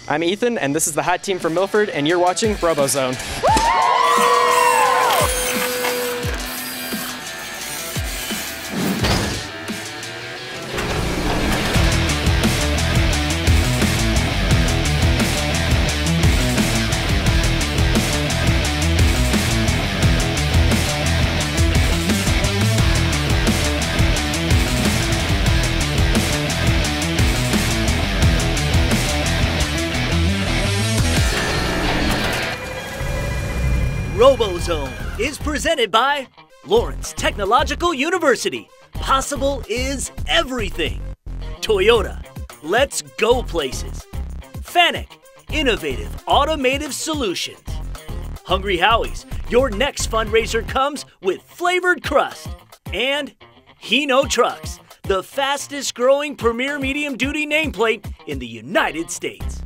I'm Ethan, and this is the hot team from Milford, and you're watching RoboZone. RoboZone is presented by Lawrence Technological University. Possible is everything. Toyota, let's go places. Fanuc, innovative automotive solutions. Hungry Howie's, your next fundraiser comes with flavored crust. And Hino Trucks, the fastest growing premier medium duty nameplate in the United States.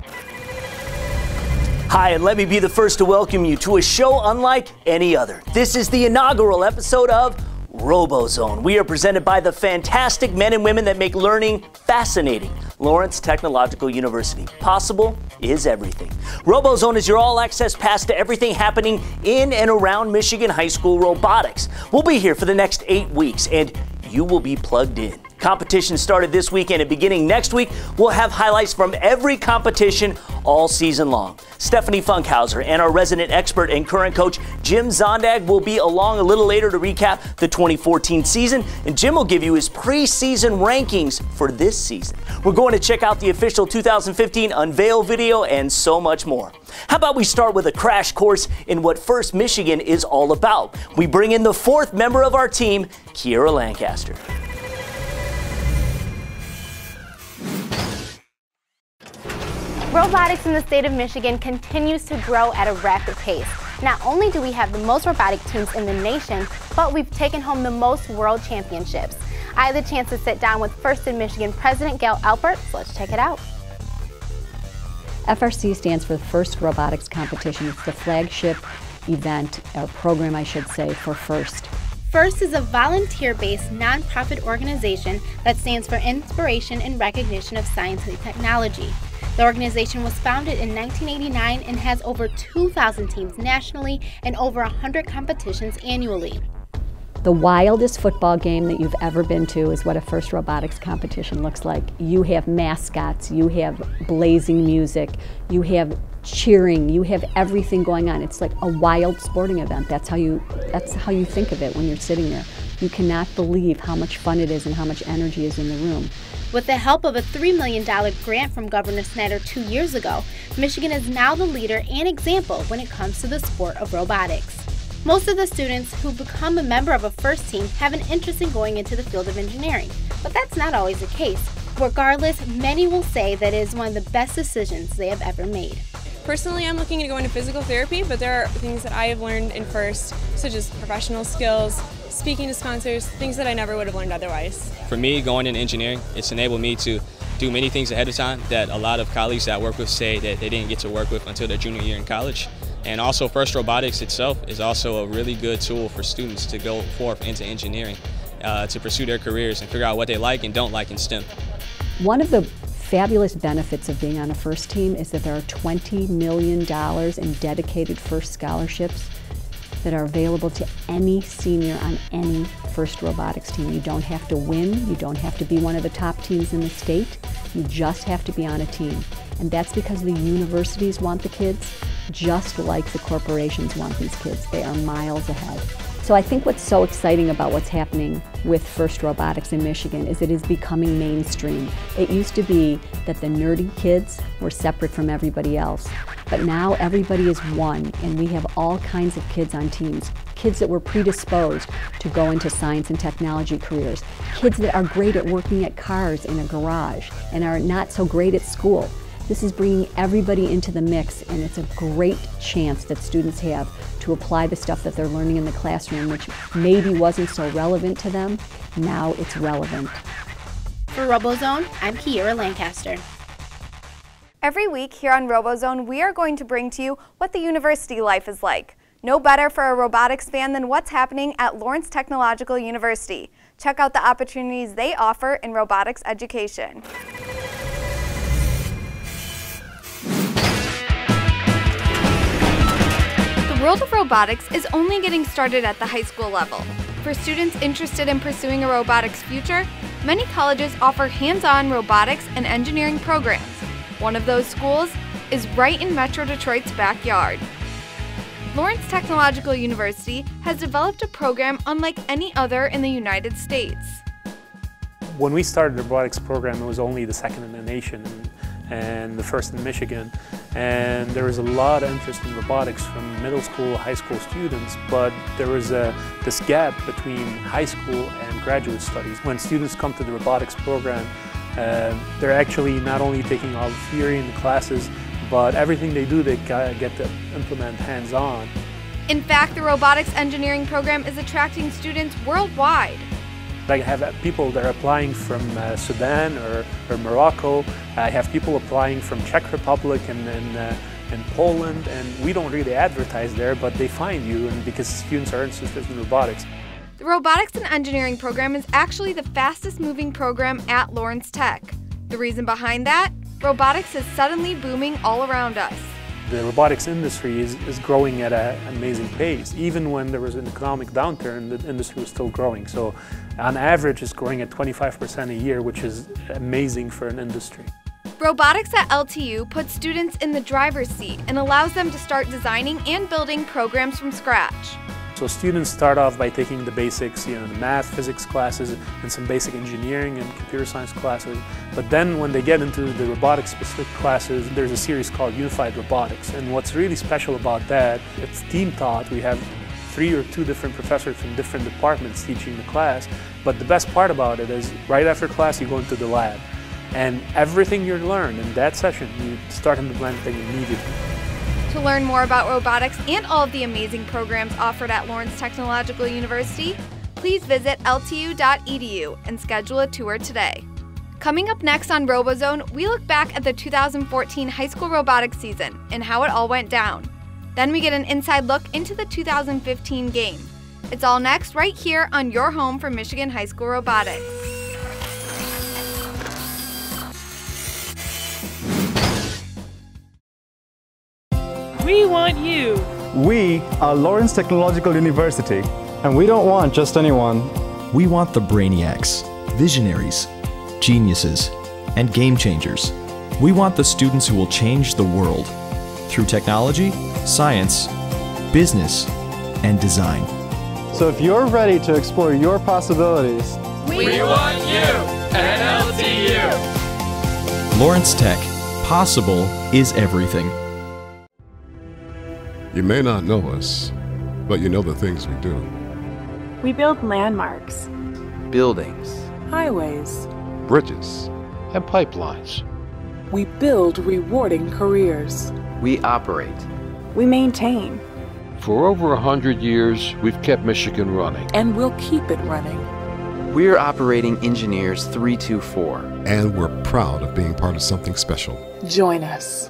Hi, and let me be the first to welcome you to a show unlike any other. This is the inaugural episode of RoboZone. We are presented by the fantastic men and women that make learning fascinating. Lawrence Technological University. Possible is everything. RoboZone is your all-access pass to everything happening in and around Michigan high school robotics. We'll be here for the next 8 weeks, and you will be plugged in. Competition started this weekend, and beginning next week, we'll have highlights from every competition all season long. Stephanie Funkhauser and our resident expert and current coach, Jim Zondag, will be along a little later to recap the 2014 season, and Jim will give you his preseason rankings for this season. We're going to check out the official 2015 unveil video and so much more. How about we start with a crash course in what First Michigan is all about? We bring in the fourth member of our team, Kiera Lancaster. Robotics in the state of Michigan continues to grow at a rapid pace. Not only do we have the most robotic teams in the nation, but we've taken home the most world championships. I had the chance to sit down with First in Michigan President Gail Alpert, so let's check it out. FRC stands for First Robotics Competition. It's the flagship event, or program I should say, for First. FIRST is a volunteer-based nonprofit organization that stands for Inspiration and Recognition of Science and Technology. The organization was founded in 1989 and has over 2,000 teams nationally and over 100 competitions annually. The wildest football game that you've ever been to is what a First Robotics competition looks like. You have mascots, you have blazing music, you have cheering, you have everything going on. It's like a wild sporting event. That's how you think of it when you're sitting there. You cannot believe how much fun it is and how much energy is in the room. With the help of a $3 million grant from Governor Snyder 2 years ago, Michigan is now the leader and example when it comes to the sport of robotics. Most of the students who become a member of a FIRST team have an interest in going into the field of engineering, but that's not always the case. Regardless, many will say that it is one of the best decisions they have ever made. Personally, I'm looking to go into physical therapy, but there are things that I have learned in FIRST, such as professional skills, speaking to sponsors, things that I never would have learned otherwise. For me, going into engineering, it's enabled me to do many things ahead of time that a lot of colleagues that I work with say that they didn't get to work with until their junior year in college. And also First Robotics itself is also a really good tool for students to go forth into engineering, to pursue their careers and figure out what they like and don't like in STEM. One of the fabulous benefits of being on a FIRST team is that there are $20 million in dedicated FIRST scholarships that are available to any senior on any FIRST Robotics team. You don't have to win, you don't have to be one of the top teams in the state, you just have to be on a team. And that's because the universities want the kids, just like the corporations want these kids. They are miles ahead. So I think what's so exciting about what's happening with First Robotics in Michigan is it is becoming mainstream. It used to be that the nerdy kids were separate from everybody else, but now everybody is one, and we have all kinds of kids on teams. Kids that were predisposed to go into science and technology careers, kids that are great at working at cars in a garage and are not so great at school. This is bringing everybody into the mix, and it's a great chance that students have to apply the stuff that they're learning in the classroom, which maybe wasn't so relevant to them. Now it's relevant. For RoboZone, I'm Kiera Lancaster. Every week here on RoboZone, we are going to bring to you what the university life is like. No better for a robotics fan than what's happening at Lawrence Technological University. Check out the opportunities they offer in robotics education. world of robotics is only getting started at the high school level. For students interested in pursuing a robotics future, many colleges offer hands-on robotics and engineering programs. One of those schools is right in Metro Detroit's backyard. Lawrence Technological University has developed a program unlike any other in the United States. When we started the robotics program, it was only the second in the nation and the first in Michigan. And there was a lot of interest in robotics from middle school, high school students, but there was this gap between high school and graduate studies. When students come to the robotics program, they're actually not only taking all the theory in the classes, but everything they do, they get to implement hands-on. In fact, the robotics engineering program is attracting students worldwide. I have people that are applying from Sudan or Morocco. I have people applying from Czech Republic and Poland, and we don't really advertise there, but they find you, and because students are interested in robotics. The robotics and engineering program is actually the fastest moving program at Lawrence Tech. The reason behind that? Robotics is suddenly booming all around us. The robotics industry is growing at an amazing pace. Even when there was an economic downturn, the industry was still growing. So on average, it's growing at 25% a year, which is amazing for an industry. Robotics at LTU puts students in the driver's seat and allows them to start designing and building programs from scratch. So students start off by taking the basics, the math, physics classes, and some basic engineering and computer science classes. But then when they get into the robotics specific classes, there's a series called Unified Robotics. And what's really special about that, it's team taught. We have 3 or 2 different professors from different departments teaching the class. But the best part about it is right after class, you go into the lab. And everything you learn in that session, you start implementing immediately. To learn more about robotics and all of the amazing programs offered at Lawrence Technological University, please visit ltu.edu and schedule a tour today. Coming up next on RoboZone, we look back at the 2014 high school robotics season and how it all went down. Then we get an inside look into the 2015 game. It's all next right here on your home for Michigan High School Robotics. We want you. We are Lawrence Technological University, and we don't want just anyone. We want the brainiacs, visionaries, geniuses, and game changers. We want the students who will change the world through technology, science, business, and design. So if you're ready to explore your possibilities, We want you at LTU. Lawrence Tech. Possible is everything. You may not know us, but you know the things we do. We build landmarks, buildings, highways, bridges, and pipelines. We build rewarding careers. We operate. We maintain. For over 100 years, we've kept Michigan running. And we'll keep it running. We're Operating Engineers 324. And we're proud of being part of something special. Join us.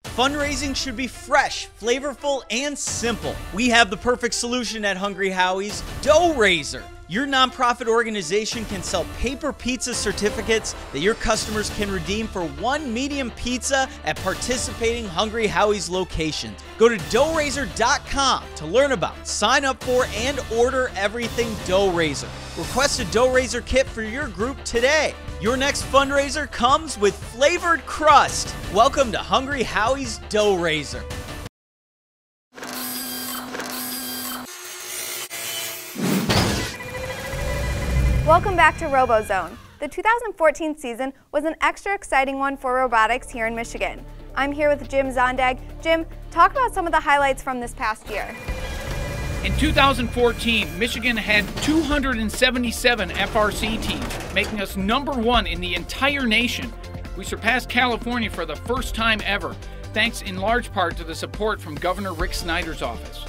Fundraising should be fresh, flavorful, and simple. We have the perfect solution at Hungry Howie's, Dough Raiser. Your nonprofit organization can sell paper pizza certificates that your customers can redeem for 1 medium pizza at participating Hungry Howie's locations. Go to doughraiser.com to learn about, sign up for, and order everything Dough Raiser. Request a Dough Raiser kit for your group today. Your next fundraiser comes with flavored crust. Welcome to Hungry Howie's Dough Raiser. Welcome back to RoboZone. The 2014 season was an extra exciting one for robotics here in Michigan. I'm here with Jim Zondag. Jim, talk about some of the highlights from this past year. In 2014, Michigan had 277 FRC teams, making us #1 in the entire nation. We surpassed California for the first time ever, thanks in large part to the support from Governor Rick Snyder's office.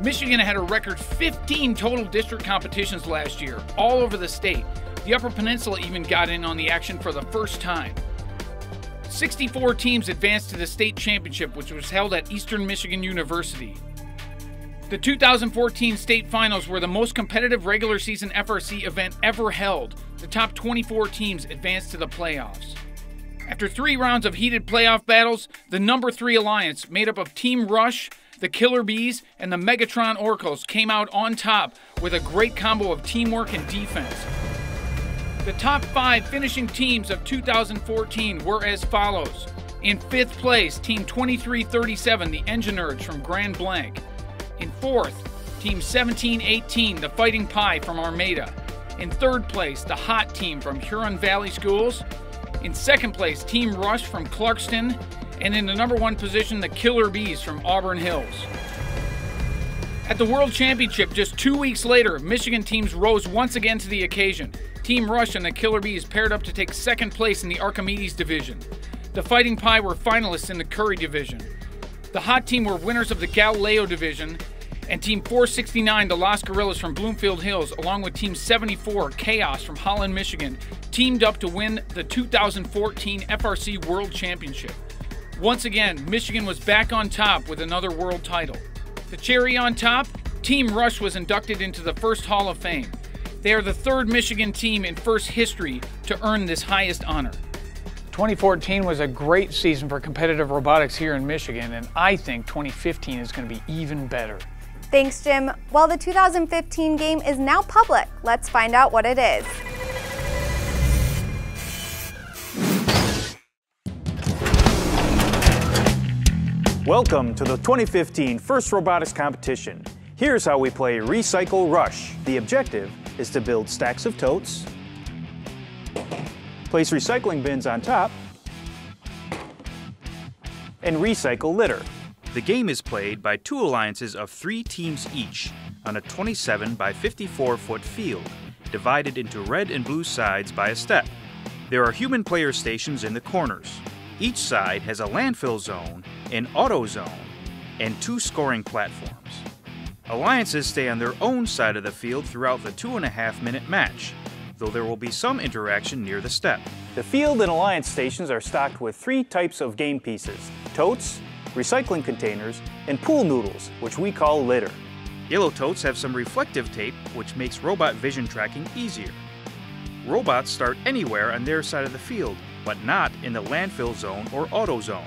Michigan had a record 15 total district competitions last year, all over the state. The Upper Peninsula even got in on the action for the first time. 64 teams advanced to the state championship, which was held at Eastern Michigan University. The 2014 state finals were the most competitive regular season FRC event ever held. The top 24 teams advanced to the playoffs. After 3 rounds of heated playoff battles, the number 3 alliance, made up of Team Rush, the Killer Bees, and the Megatron Oracles, came out on top with a great combo of teamwork and defense. The top 5 finishing teams of 2014 were as follows. In 5th place, Team 2337, the Engineers from Grand Blanc. In 4th, Team 1718, the Fighting Pie from Armada. In 3rd place, the Hot Team from Huron Valley Schools. In 2nd place, Team Rush from Clarkston. And in the number 1 position, the Killer Bees from Auburn Hills. At the World Championship, just 2 weeks later, Michigan teams rose once again to the occasion. Team Rush and the Killer Bees paired up to take 2nd place in the Archimedes division. The Fighting Pie were finalists in the Curry division. The Hot Team were winners of the Galileo division, and Team 469, the Las Gorillas from Bloomfield Hills, along with Team 74, Chaos from Holland, Michigan, teamed up to win the 2014 FRC World Championship. Once again, Michigan was back on top with another world title. The cherry on top, Team Rush was inducted into the First Hall of Fame. They are the 3rd Michigan team in FIRST history to earn this highest honor. 2014 was a great season for competitive robotics here in Michigan, and I think 2015 is going to be even better. Thanks, Jim. Well, the 2015 game is now public. Let's find out what it is. Welcome to the 2015 FIRST Robotics Competition. Here's how we play Recycle Rush. The objective is to build stacks of totes, place recycling bins on top, and recycle litter. The game is played by 2 alliances of 3 teams each on a 27 by 54 foot field, divided into red and blue sides by a step. There are human player stations in the corners. Each side has a landfill zone, an auto zone, and 2 scoring platforms. Alliances stay on their own side of the field throughout the 2.5-minute match, though there will be some interaction near the step. The field and alliance stations are stocked with 3 types of game pieces: totes, recycling containers, and pool noodles, which we call litter. Yellow totes have some reflective tape, which makes robot vision tracking easier. Robots start anywhere on their side of the field, but not in the landfill zone or auto zone.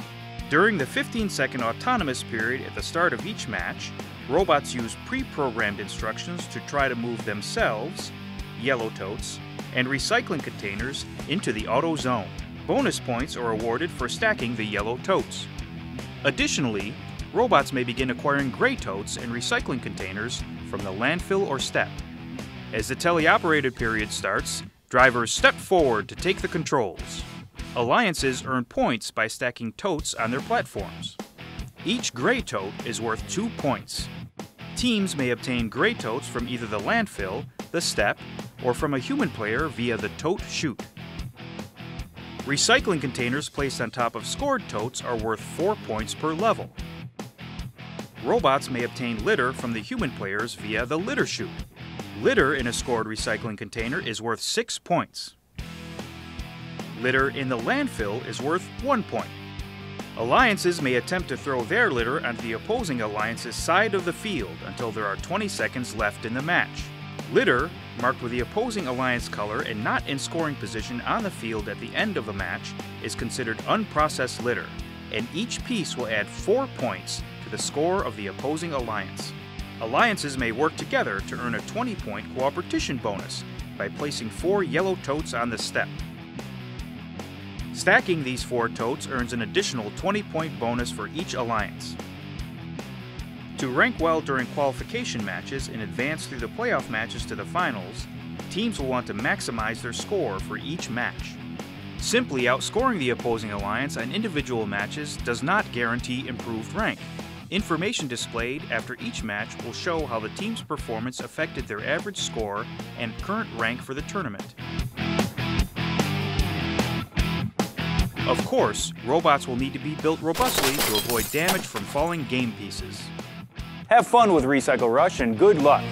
During the 15-second autonomous period at the start of each match, robots use pre-programmed instructions to try to move themselves, yellow totes, and recycling containers into the auto zone. Bonus points are awarded for stacking the yellow totes. Additionally, robots may begin acquiring gray totes and recycling containers from the landfill or step. As the teleoperated period starts, drivers step forward to take the controls. Alliances earn points by stacking totes on their platforms. Each gray tote is worth 2 points. Teams may obtain gray totes from either the landfill, the step, or from a human player via the tote chute. Recycling containers placed on top of scored totes are worth 4 points per level. Robots may obtain litter from the human players via the litter chute. Litter in a scored recycling container is worth 6 points. Litter in the landfill is worth 1 point. Alliances may attempt to throw their litter onto the opposing alliance's side of the field until there are 20 seconds left in the match. Litter, marked with the opposing alliance color and not in scoring position on the field at the end of the match, is considered unprocessed litter, and each piece will add 4 points to the score of the opposing alliance. Alliances may work together to earn a 20-point cooperation bonus by placing 4 yellow totes on the step. Stacking these 4 totes earns an additional 20-point bonus for each alliance. To rank well during qualification matches and advance through the playoff matches to the finals, teams will want to maximize their score for each match. Simply outscoring the opposing alliance on individual matches does not guarantee improved rank. Information displayed after each match will show how the team's performance affected their average score and current rank for the tournament. Of course, robots will need to be built robustly to avoid damage from falling game pieces. Have fun with Recycle Rush and good luck!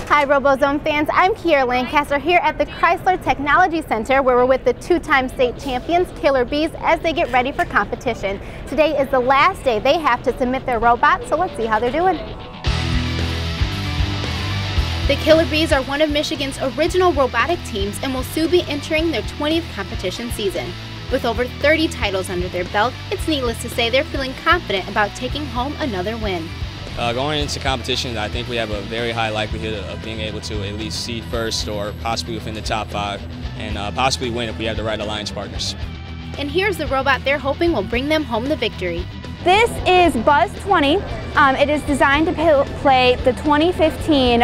Hi RoboZone fans, I'm Kiera Lancaster here at the Chrysler Technology Center where we're with the 2-time state champions, Killer Bees, as they get ready for competition. Today is the last day they have to submit their robots, so let's see how they're doing. The Killer Bees are one of Michigan's original robotic teams and will soon be entering their 20th competition season. With over 30 titles under their belt, it's needless to say they're feeling confident about taking home another win. Going into competition, I think we have a very high likelihood of being able to at least seed first or possibly within the top 5 and possibly win if we have the right alliance partners. And here's the robot they're hoping will bring them home the victory. This is Buzz 20. It is designed to play the 2015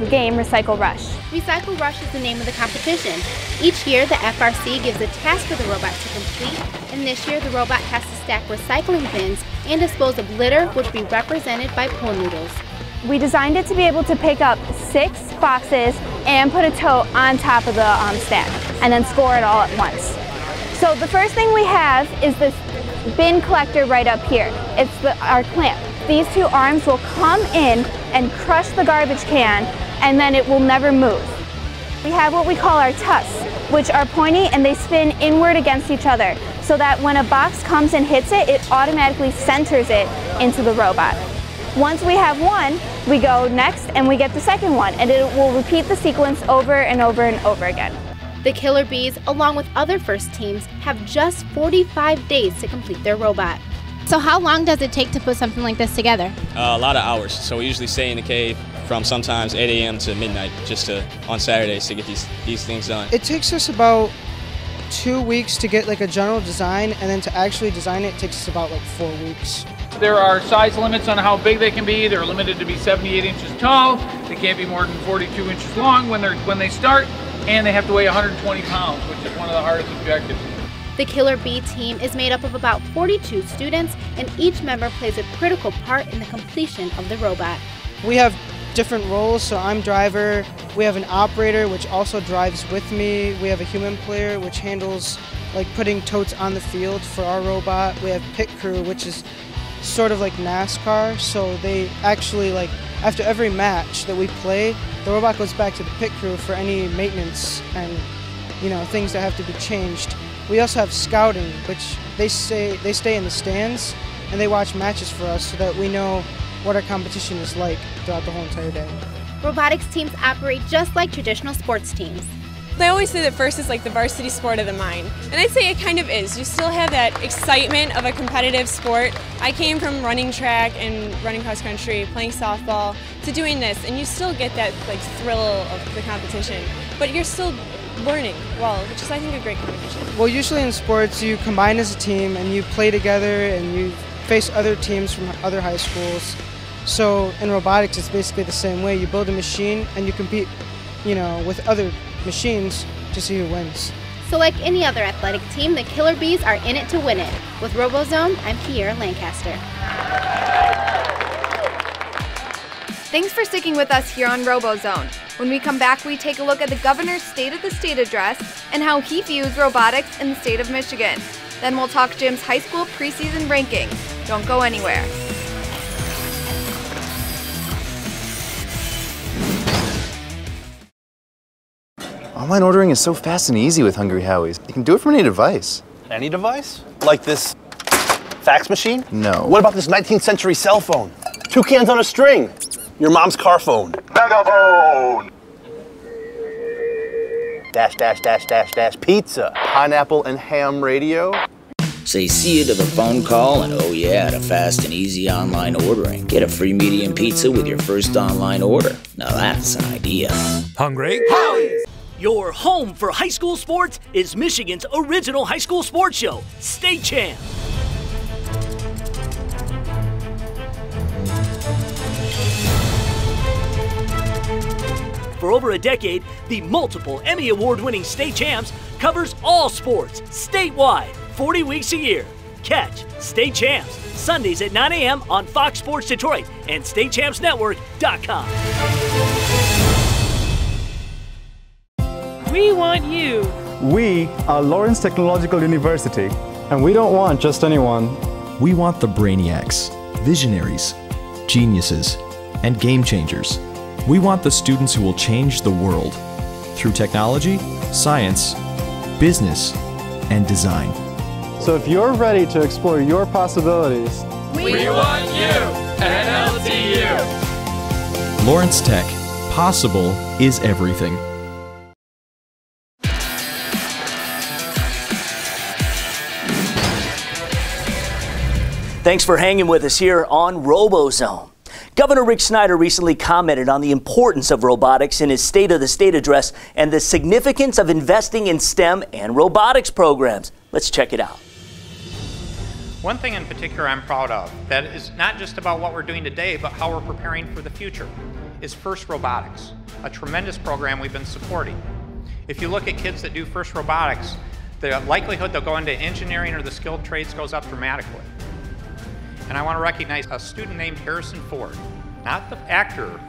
game Recycle Rush. Recycle Rush is the name of the competition. Each year, the FRC gives a task for the robot to complete, and this year the robot has to stack recycling bins and dispose of litter, which will be represented by pool noodles. We designed it to be able to pick up 6 boxes and put a tote on top of the stack, and then score it all at once. So the first thing we have is this bin collector right up here. It's our clamp. These 2 arms will come in and crush the garbage can, and then it will never move. We have what we call our tusks, which are pointy and they spin inward against each other, so that when a box comes and hits it, it automatically centers it into the robot. Once we have one, we go next and we get the second one, and it will repeat the sequence over and over and over again. The Killer Bees, along with other first teams, have just 45 days to complete their robot. So how long does it take to put something like this together? A lot of hours. So we usually stay in the cave from sometimes 8 a.m. to midnight just on Saturdays to get these things done. It takes us about 2 weeks to get like a general design, and then to actually design it takes us about like 4 weeks. There are size limits on how big they can be. They're limited to be 78 inches tall. They can't be more than 42 inches long when they start, and they have to weigh 120 pounds, which is one of the hardest objectives. The Killer Bee team is made up of about 42 students, and each member plays a critical part in the completion of the robot. We have different roles, so I'm driver, we have an operator which also drives with me, we have a human player which handles like putting totes on the field for our robot, we have pit crew which is sort of like NASCAR, so they actually like after every match that we play, the robot goes back to the pit crew for any maintenance and things that have to be changed. We also have scouting, which they stay in the stands and they watch matches for us so that we know what our competition is like throughout the whole entire day. Robotics teams operate just like traditional sports teams. They always say that first is like the varsity sport of the mind, and I'd say it kind of is. You still have that excitement of a competitive sport. I came from running track and running cross country, playing softball, to doing this, and you still get that like thrill of the competition, but you're still learning well, which is I think a great combination. Well, usually in sports you combine as a team and you play together and you face other teams from other high schools. So in robotics it's basically the same way. You build a machine and you compete, with other machines to see who wins. So like any other athletic team, the Killer Bees are in it to win it. With RoboZone, I'm Kiera Lancaster. Thanks for sticking with us here on RoboZone. When we come back, we take a look at the governor's State of the State address and how he views robotics in the state of Michigan. Then we'll talk Jim's high school preseason rankings. Don't go anywhere. Online ordering is so fast and easy with Hungry Howie's. You can do it from any device. Any device? Like this fax machine? No. What about this 19th century cell phone? 2 cans on a string. Your mom's car phone. Megaphone! Dash, pizza. Pineapple and ham radio. Say see you to the phone call and oh yeah to fast and easy online ordering. Get a free medium pizza with your first online order. Now that's an idea. Hungry Howie's! Your home for high school sports is Michigan's original high school sports show, State Champs. For over a decade, the multiple Emmy Award-winning State Champs covers all sports statewide, 40 weeks a year. Catch State Champs Sundays at 9 a.m. on Fox Sports Detroit and StateChampsNetwork.com. We want you. We are Lawrence Technological University, and we don't want just anyone. We want the brainiacs, visionaries, geniuses, and game changers. We want the students who will change the world through technology, science, business, and design. So if you're ready to explore your possibilities, we want you at LTU. Lawrence Tech, possible is everything. Thanks for hanging with us here on RoboZone. Governor Rick Snyder recently commented on the importance of robotics in his State of the State address and the significance of investing in STEM and robotics programs. Let's check it out. One thing in particular I'm proud of that is not just about what we're doing today, but how we're preparing for the future, is FIRST Robotics, a tremendous program we've been supporting. If you look at kids that do FIRST Robotics, the likelihood they'll go into engineering or the skilled trades goes up dramatically. And I want to recognize a student named Harrison Ford, not the actor,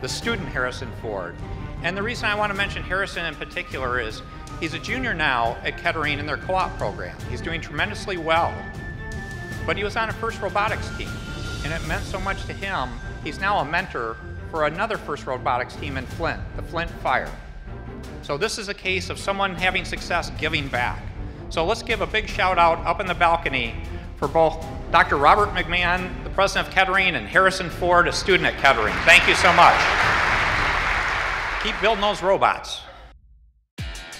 the student Harrison Ford. And the reason I want to mention Harrison in particular is he's a junior now at Kettering in their co-op program. He's doing tremendously well. But he was on a FIRST Robotics team, and it meant so much to him. He's now a mentor for another FIRST Robotics team in Flint, the Flint Fire. So this is a case of someone having success giving back. So let's give a big shout out up in the balcony for both Dr. Robert McMahon, the president of Kettering, and Harrison Ford, a student at Kettering. Thank you so much. Keep building those robots.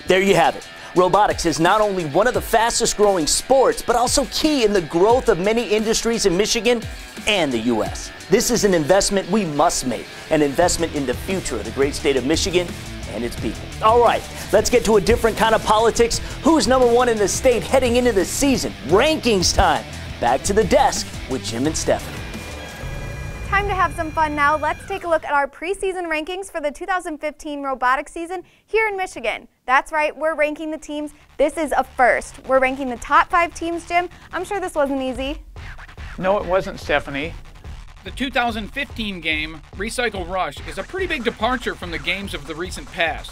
There you have it. Robotics is not only one of the fastest growing sports, but also key in the growth of many industries in Michigan and the U.S. This is an investment we must make, an investment in the future of the great state of Michigan and its people. All right, let's get to a different kind of politics. Who's #1 in the state heading into the season? Rankings time. Back to the desk with Jim and Stephanie. Time to have some fun now. Let's take a look at our preseason rankings for the 2015 robotics season here in Michigan. That's right, we're ranking the teams. This is a first. We're ranking the top 5 teams, Jim. I'm sure this wasn't easy. No, it wasn't, Stephanie. The 2015 game, Recycle Rush, is a pretty big departure from the games of the recent past.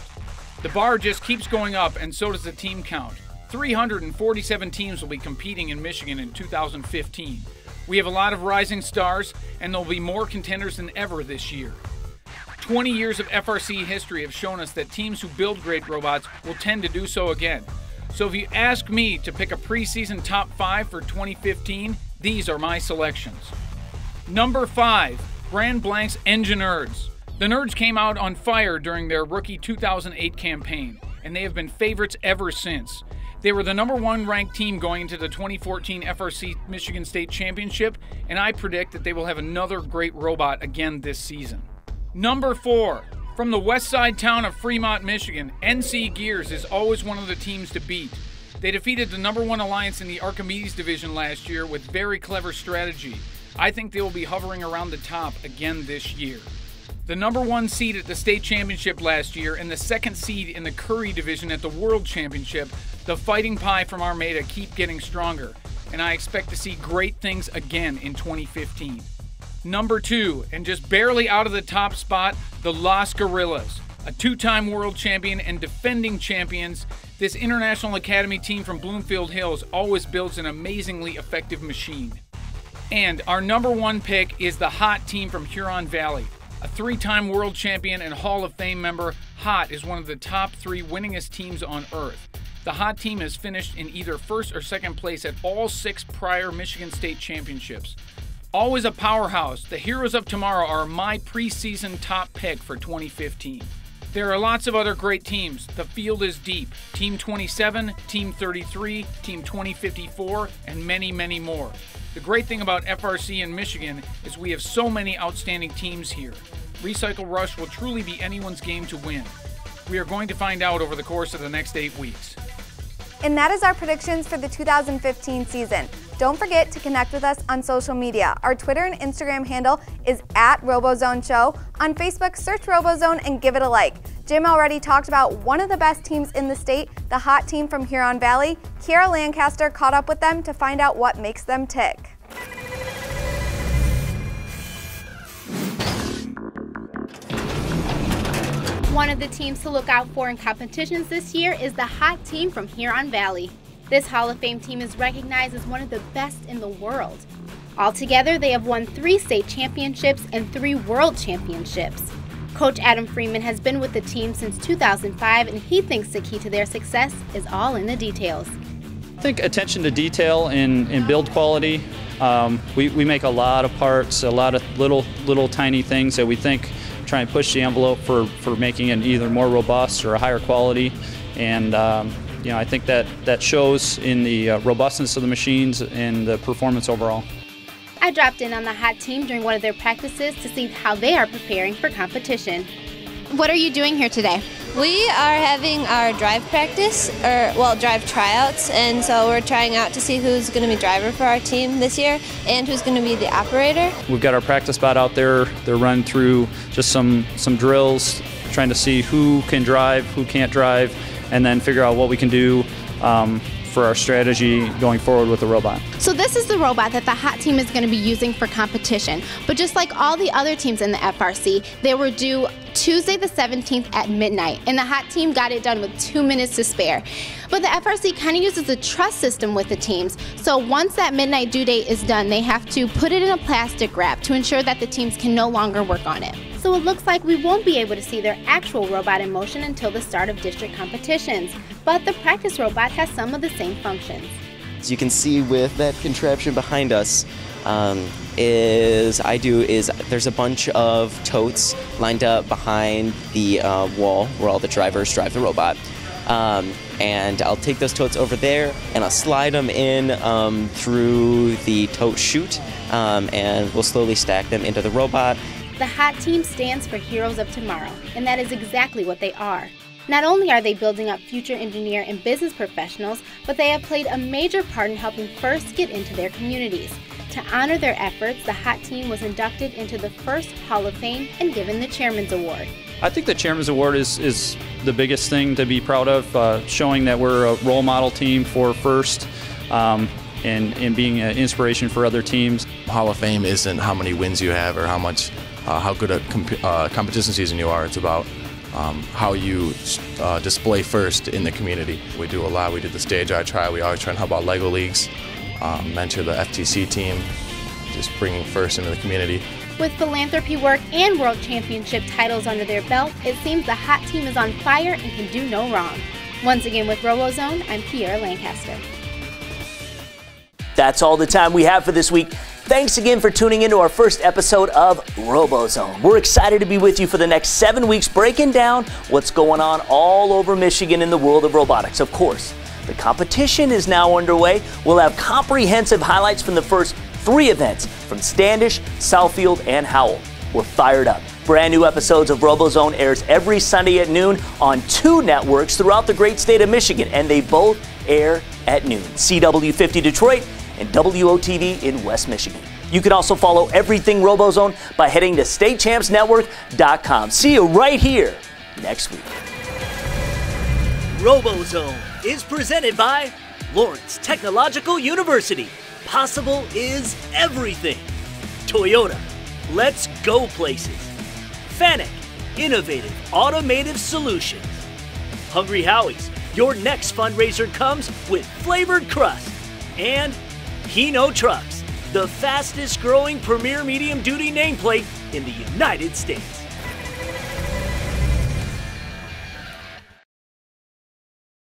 The bar just keeps going up, and so does the team count. 347 teams will be competing in Michigan in 2015. We have a lot of rising stars, and there'll be more contenders than ever this year. 20 years of FRC history have shown us that teams who build great robots will tend to do so again. So if you ask me to pick a preseason top 5 for 2015, these are my selections. Number 5, Grand Blanc's Engine Nerds. The Nerds came out on fire during their rookie 2008 campaign, and they have been favorites ever since. They were the #1 ranked team going into the 2014 FRC Michigan State Championship, and I predict that they will have another great robot again this season. Number 4, from the west side town of Fremont, Michigan, NC Gears is always one of the teams to beat. They defeated the #1 alliance in the Archimedes division last year with very clever strategy. I think they will be hovering around the top again this year. The #1 seed at the state championship last year and the 2nd seed in the Curry division at the World Championship, the Fighting Pie from Armada keep getting stronger, and I expect to see great things again in 2015. Number 2, and just barely out of the top spot, the Los Gorillas. A 2-time world champion and defending champions, this International Academy team from Bloomfield Hills always builds an amazingly effective machine. And our #1 pick is the Hot team from Huron Valley. A 3-time world champion and Hall of Fame member, Hot is one of the top 3 winningest teams on earth. The Hot team has finished in either 1st or 2nd place at all 6 prior Michigan State championships. Always a powerhouse, the Heroes of Tomorrow are my preseason top pick for 2015. There are lots of other great teams. The field is deep. Team 27, Team 33, Team 2054, and many, many more. The great thing about FRC in Michigan is we have so many outstanding teams here. Recycle Rush will truly be anyone's game to win. We are going to find out over the course of the next 8 weeks. And that is our predictions for the 2015 season. Don't forget to connect with us on social media. Our Twitter and Instagram handle is @RoboZoneShow. On Facebook, search RoboZone and give it a like. Jim already talked about one of the best teams in the state, the Hot team from Huron Valley. Kiara Lancaster caught up with them to find out what makes them tick. One of the teams to look out for in competitions this year is the Hot team from Huron Valley. This Hall of Fame team is recognized as one of the best in the world. Altogether, they have won 3 state championships and 3 world championships. Coach Adam Freeman has been with the team since 2005, and he thinks the key to their success is all in the details. I think attention to detail and build quality. We make a lot of parts, a lot of little tiny things that we think try and push the envelope for making it either more robust or a higher quality. And I think that shows in the robustness of the machines and the performance overall. I dropped in on the hot team during one of their practices to see how they are preparing for competition. What are you doing here today? We are having our drive practice, drive tryouts, and so we're trying out to see who's going to be driver for our team this year and who's going to be the operator. We've got our practice spot out there. They're running through just some drills, trying to see who can drive, who can't drive, and then figure out what we can do for our strategy going forward with the robot. So this is the robot that the hot team is going to be using for competition. But just like all the other teams in the FRC, they were due Tuesday the 17th at midnight, and the hot team got it done with 2 minutes to spare. But the FRC kind of uses a trust system with the teams. So once that midnight due date is done, they have to put it in a plastic wrap to ensure that the teams can no longer work on it. So it looks like we won't be able to see their actual robot in motion until the start of district competitions. But the practice robot has some of the same functions. As you can see with that contraption behind us, there's a bunch of totes lined up behind the wall where all the drivers drive the robot. And I'll take those totes over there and I'll slide them in through the tote chute, and we'll slowly stack them into the robot. The hot team stands for Heroes of Tomorrow, and that is exactly what they are. Not only are they building up future engineer and business professionals, but they have played a major part in helping FIRST get into their communities. To honor their efforts, the hot team was inducted into the FIRST Hall of Fame and given the Chairman's Award. I think the Chairman's Award is the biggest thing to be proud of, showing that we're a role model team for FIRST. And being an inspiration for other teams. Hall of Fame isn't how many wins you have or how good a competition season you are. It's about how you display FIRST in the community. We do a lot. We did the stage art trial. We always try and help out LEGO leagues, mentor the FTC team, just bringing FIRST into the community. With philanthropy work and world championship titles under their belt, it seems the hot team is on fire and can do no wrong. Once again with RoboZone, I'm Kiera Lancaster. That's all the time we have for this week. Thanks again for tuning into our first episode of RoboZone. We're excited to be with you for the next 7 weeks, breaking down what's going on all over Michigan in the world of robotics. Of course, the competition is now underway. We'll have comprehensive highlights from the first 3 events from Standish, Southfield, and Howell. We're fired up. Brand new episodes of RoboZone airs every Sunday at noon on 2 networks throughout the great state of Michigan, and they both air at noon. CW50 Detroit and WOTV in West Michigan. You can also follow everything RoboZone by heading to statechampsnetwork.com. See you right here next week. RoboZone is presented by Lawrence Technological University. Possible is everything. Toyota, let's go places. Fanuc, innovative automotive solutions. Hungry Howie's, your next fundraiser comes with flavored crust. And Hino Trucks, the fastest growing premier medium duty nameplate in the United States.